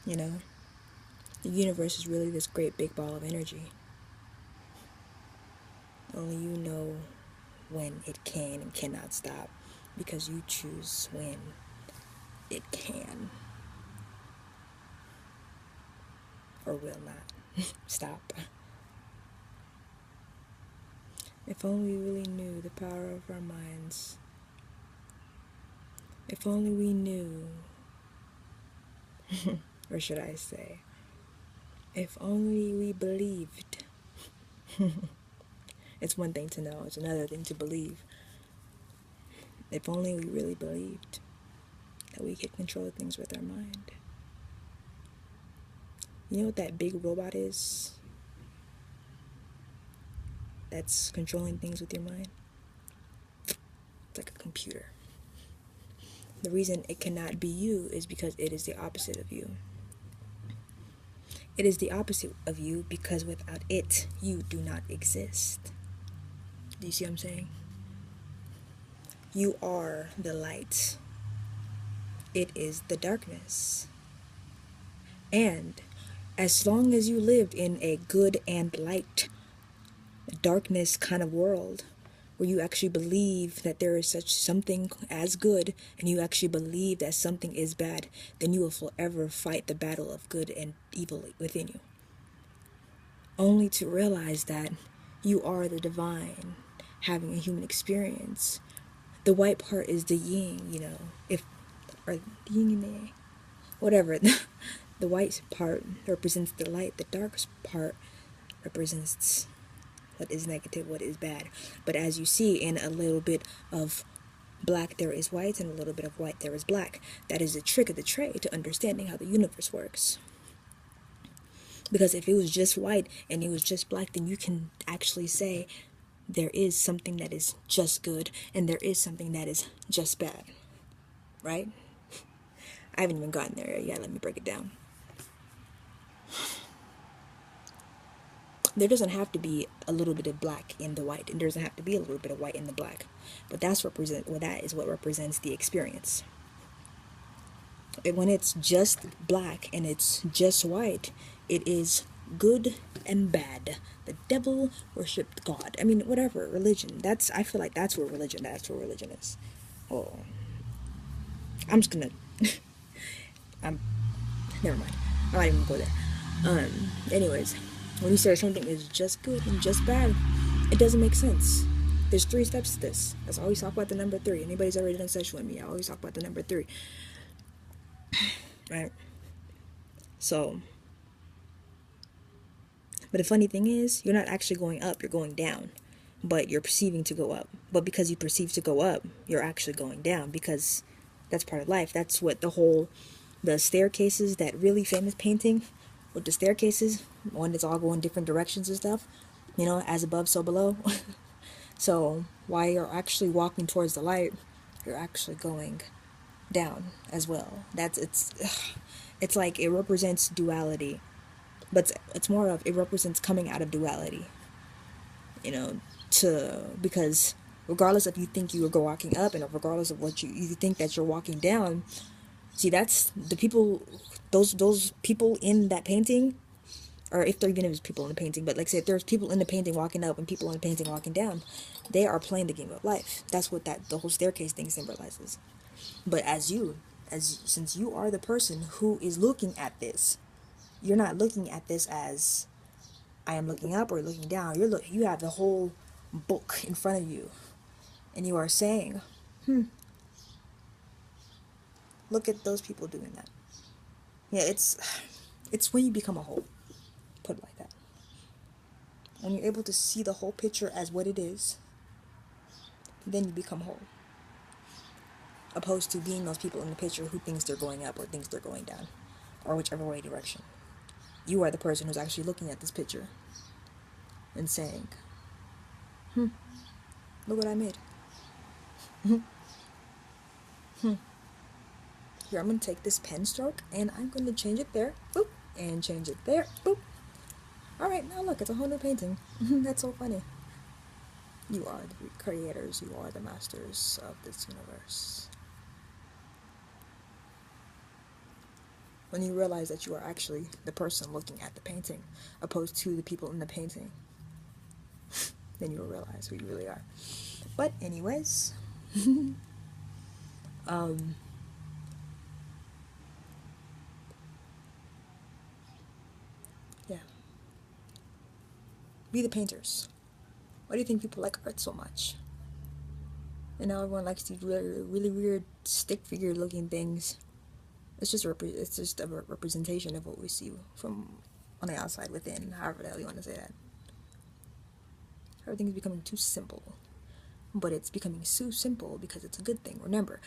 You know, the universe is really this great big ball of energy. Only you know when it can and cannot stop, because you choose when it can or will not stop. If only we really knew the power of our minds. If only we knew, or should I say, if only we believed. It's one thing to know, it's another thing to believe. If only we really believed that we could control things with our mind. You know what that big robot is that's controlling things with your mind? It's like a computer. The reason it cannot be you is because it is the opposite of you. It is the opposite of you because without it, you do not exist. Do you see what I'm saying? You are the light. It is the darkness. And as long as you lived in a good and light, darkness kind of world, where you actually believe that there is such something as good, and you actually believe that something is bad, then you will forever fight the battle of good and evil within you. Only to realize that you are the divine having a human experience. The white part is the yin, if or the yin and the yang, whatever. The white part represents the light, the dark part represents what is negative, what is bad. But as you see, in a little bit of black there is white, and a little bit of white there is black. That is the trick of the trade to understanding how the universe works. Because if it was just white and it was just black, then you can actually say there is something that is just good and there is something that is just bad. Right? I haven't even gotten there yet. Let me break it down. There doesn't have to be a little bit of black in the white, and there doesn't have to be a little bit of white in the black. But that is what represents the experience. When it's just black and it's just white, it is good and bad. The devil worshipped God. I mean, whatever religion. I feel like that's where religion is. Oh, I'm just gonna. I'm. Never mind. I'm not even gonna go there. Anyways, when you say something is just good and just bad, it doesn't make sense. There's 3 steps to this. As I always talk about the number 3. Anybody's already done session with me, I always talk about the number 3. Right? So, but the funny thing is, you're not actually going up, you're going down. But you're perceiving to go up. But because you perceive to go up, you're actually going down, because that's part of life. That's what the staircases, that really famous painting with the staircases, one that's all going different directions and stuff, as above, so below. So while you're actually walking towards the light, you're actually going down as well. It's like it represents duality, but it's more of, it represents coming out of duality, because regardless if you think you are walking up, and regardless of what you think that you're walking down, see, that's the people, those people in that painting, or if there even is people in the painting, but like I said, if there's people in the painting walking up and people in the painting walking down, they are playing the game of life. That's what the whole staircase thing symbolizes. But since you are the person who is looking at this, you're not looking at this as I am looking up or looking down. You have the whole book in front of you, and you are saying, look at those people doing that. Yeah, it's when you become a whole. Put it like that. When you're able to see the whole picture as what it is, then you become whole. Opposed to being those people in the picture who thinks they're going up or thinks they're going down, or whichever way direction. You are the person who's actually looking at this picture and saying, look what I made. Here, I'm going to take this pen stroke and I'm going to change it there, boop, and change it there, boop. Alright, now look, it's a whole new painting. That's so funny. You are the creators, you are the masters of this universe. When you realize that you are actually the person looking at the painting, opposed to the people in the painting, then you will realize who you really are. But anyways, yeah. Be the painters. Why do you think people like art so much? And now everyone likes these really, really weird stick figure looking things. It's just a representation of what we see from on the outside within, however the hell you want to say that. Everything's becoming too simple. But it's becoming so simple because it's a good thing. Remember,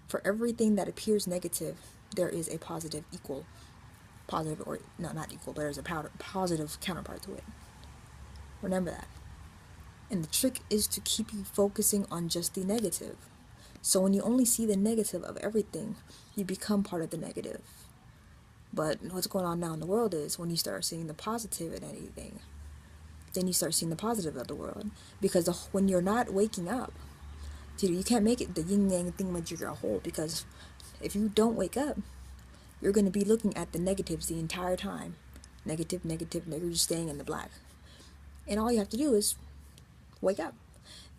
for everything that appears negative, there is a positive, or no, not equal, but there's a positive counterpart to it. Remember that. And the trick is to keep you focusing on just the negative. So when you only see the negative of everything, you become part of the negative. But what's going on now in the world is when you start seeing the positive in anything, then you start seeing the positive of the world. Because when you're not waking up, dude, you can't make it the yin yang thing majigger whole, because if you don't wake up, you're going to be looking at the negatives the entire time. Negative, negative, negative, you're just staying in the black. And all you have to do is wake up.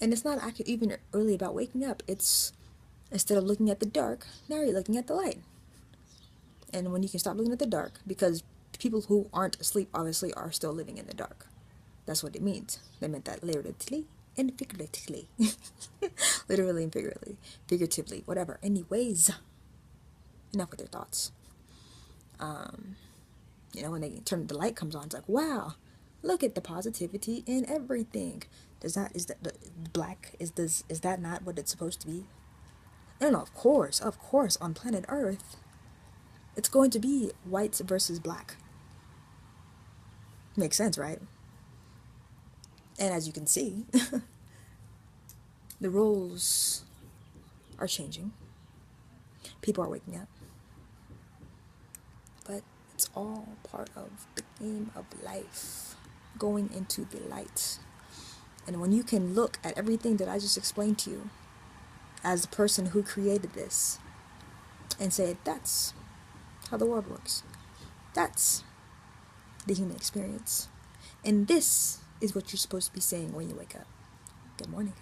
And it's not actually even really about waking up. It's, instead of looking at the dark, now you're looking at the light. And when you can stop looking at the dark, because people who aren't asleep obviously are still living in the dark. That's what it means. They meant that literally and figuratively. Literally and figuratively, whatever. Anyways, enough with their thoughts. When the light comes on, it's like, wow, look at the positivity in everything. Is that the black? Is that not what it's supposed to be? And of course, on planet Earth, it's going to be whites versus black. Makes sense, right? And as you can see, the roles are changing. People are waking up. But it's all part of the game of life, going into the light. And when you can look at everything that I just explained to you as the person who created this and say, that's how the world works. That's the human experience. And this is what you're supposed to be saying when you wake up. Good morning.